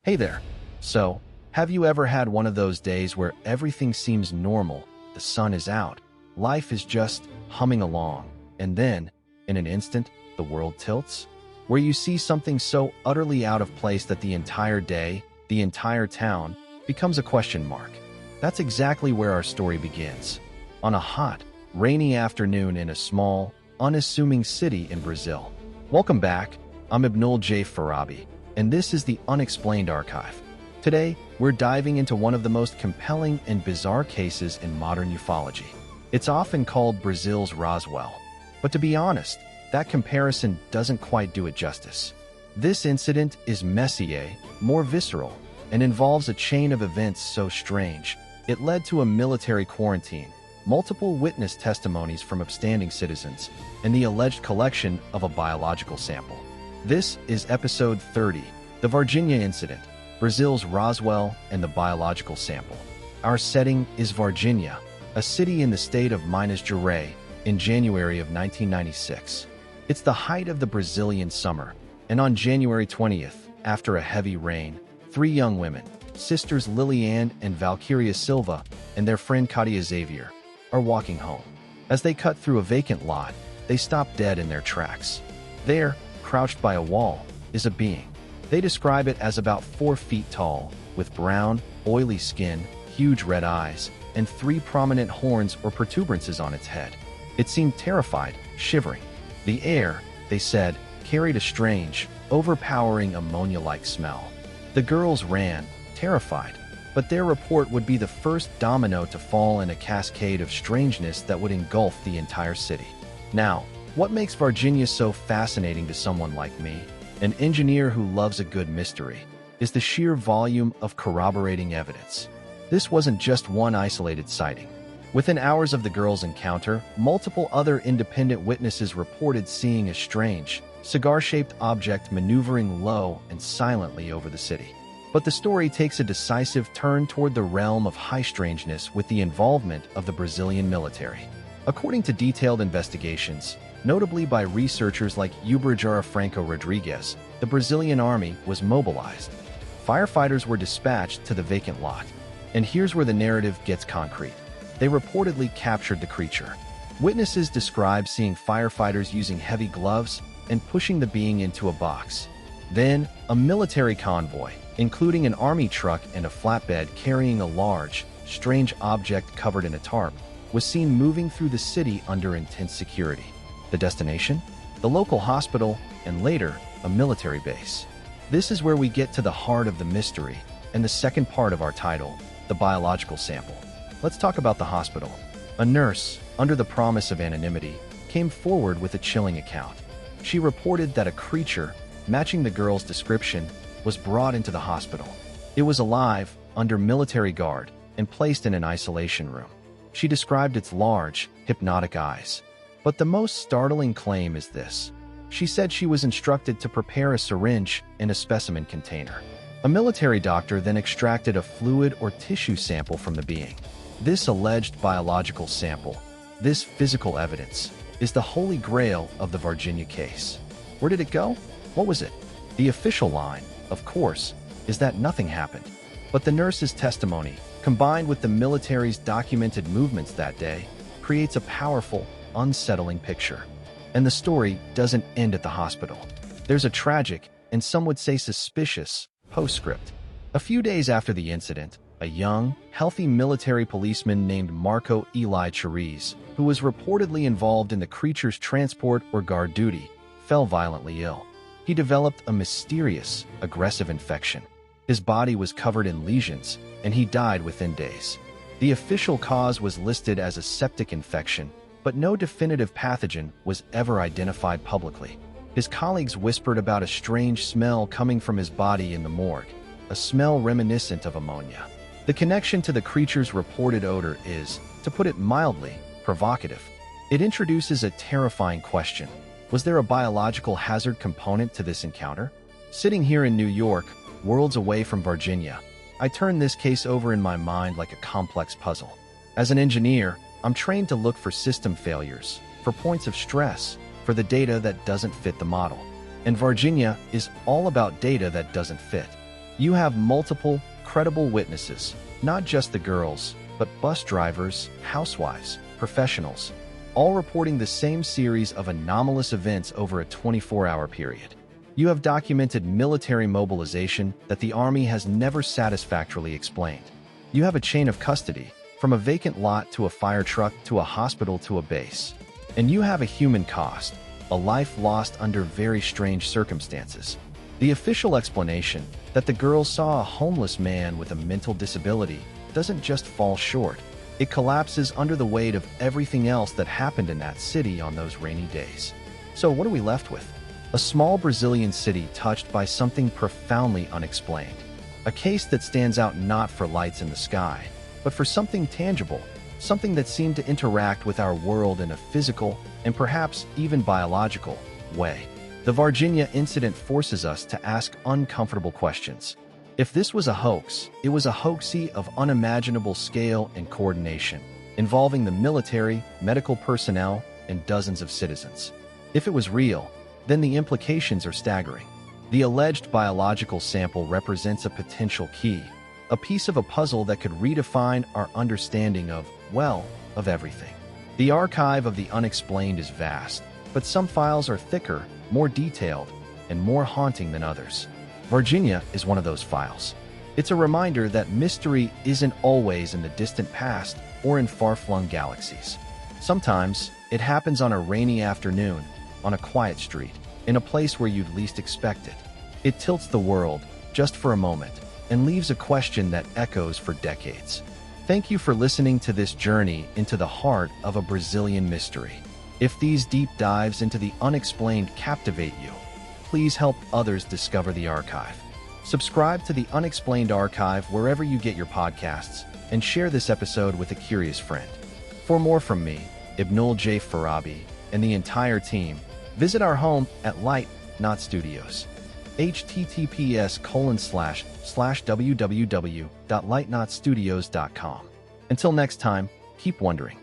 Hey there. So, have you ever had one of those days where everything seems normal, the sun is out, life is just humming along, and then, in an instant, the world tilts? Where you see something so utterly out of place that the entire day, the entire town, becomes a question mark. That's exactly where our story begins. On a hot, rainy afternoon in a small, unassuming city in Brazil. Welcome back. I'm Ibnul J. Farabi, and this is the Unexplained Archive. Today, we're diving into one of the most compelling and bizarre cases in modern ufology. It's often called Brazil's Roswell, but to be honest, that comparison doesn't quite do it justice. This incident is messier, more visceral, and involves a chain of events so strange, it led to a military quarantine, multiple witness testimonies from upstanding citizens, and the alleged collection of a biological sample. This is episode 30, the Varginha Incident, Brazil's Roswell and the biological sample. Our setting is Varginha, a city in the state of Minas Gerais, in January of 1996. It's the height of the Brazilian summer, and on January 20th, after a heavy rain, three young women, sisters Liliane and Valquíria Silva, and their friend Kátia Xavier, are walking home. As they cut through a vacant lot, they stop dead in their tracks. There, crouched by a wall, is a being. They describe it as about 4 feet tall, with brown, oily skin, huge red eyes, and 3 prominent horns or protuberances on its head. It seemed terrified, shivering. The air, they said, carried a strange, overpowering ammonia-like smell. The girls ran, terrified, but their report would be the first domino to fall in a cascade of strangeness that would engulf the entire city. Now, what makes Varginha so fascinating to someone like me, an engineer who loves a good mystery, is the sheer volume of corroborating evidence. This wasn't just one isolated sighting. Within hours of the girls' encounter, multiple other independent witnesses reported seeing a strange, cigar-shaped object maneuvering low and silently over the city. But the story takes a decisive turn toward the realm of high strangeness with the involvement of the Brazilian military. According to detailed investigations, notably by researchers like Uberjara Franco Rodriguez, the Brazilian army was mobilized. Firefighters were dispatched to the vacant lot. And here's where the narrative gets concrete. They reportedly captured the creature. Witnesses describe seeing firefighters using heavy gloves and pushing the being into a box. Then, a military convoy, including an army truck and a flatbed carrying a large, strange object covered in a tarp, was seen moving through the city under intense security. The destination? The local hospital, and later, a military base. This is where we get to the heart of the mystery, and the second part of our title, the biological sample. Let's talk about the hospital. A nurse, under the promise of anonymity, came forward with a chilling account. She reported that a creature, matching the girl's description, was brought into the hospital. It was alive, under military guard, and placed in an isolation room. She described its large, hypnotic eyes. But the most startling claim is this. She said she was instructed to prepare a syringe and a specimen container. A military doctor then extracted a fluid or tissue sample from the being. This alleged biological sample, this physical evidence, is the holy grail of the Varginha case. Where did it go? What was it? The official line, of course, is that nothing happened. But the nurse's testimony, combined with the military's documented movements that day, creates a powerful, unsettling picture. And the story doesn't end at the hospital. There's a tragic, and some would say suspicious, postscript. A few days after the incident, a young, healthy military policeman named Marco Eli Cheriz, who was reportedly involved in the creature's transport or guard duty, fell violently ill. He developed a mysterious, aggressive infection. His body was covered in lesions, and he died within days. The official cause was listed as a septic infection, but no definitive pathogen was ever identified publicly. His colleagues whispered about a strange smell coming from his body in the morgue, a smell reminiscent of ammonia. The connection to the creature's reported odor is, to put it mildly, provocative. It introduces a terrifying question. Was there a biological hazard component to this encounter? Sitting here in New York, worlds away from Varginha, I turn this case over in my mind like a complex puzzle. As an engineer, I'm trained to look for system failures, for points of stress, for the data that doesn't fit the model. And Varginha is all about data that doesn't fit. You have multiple, credible witnesses, not just the girls, but bus drivers, housewives, professionals, all reporting the same series of anomalous events over a 24-hour period. You have documented military mobilization that the Army has never satisfactorily explained. You have a chain of custody, from a vacant lot to a fire truck to a hospital to a base. And you have a human cost, a life lost under very strange circumstances. The official explanation that the girls saw a homeless man with a mental disability doesn't just fall short. It collapses under the weight of everything else that happened in that city on those rainy days. So what are we left with? A small Brazilian city touched by something profoundly unexplained. A case that stands out not for lights in the sky, but for something tangible, something that seemed to interact with our world in a physical and perhaps even biological way. The Varginha Incident forces us to ask uncomfortable questions. If this was a hoax, it was a hoaxy of unimaginable scale and coordination, involving the military, medical personnel, and dozens of citizens. If it was real, then the implications are staggering. The alleged biological sample represents a potential key, a piece of a puzzle that could redefine our understanding of, well, of everything. The archive of the unexplained is vast, but some files are thicker, more detailed, and more haunting than others. Varginha is one of those files. It's a reminder that mystery isn't always in the distant past or in far-flung galaxies. Sometimes, it happens on a rainy afternoon, on a quiet street, in a place where you'd least expect it. It tilts the world, just for a moment, and leaves a question that echoes for decades. Thank you for listening to this journey into the heart of a Brazilian mystery. If these deep dives into the unexplained captivate you, please help others discover the archive. Subscribe to the Unexplained Archive wherever you get your podcasts, and share this episode with a curious friend. For more from me, Ibnul J. Farabi, and the entire team, visit our home at Light Not Studios. https://www.lightnotstudios.com. Until next time, keep wondering.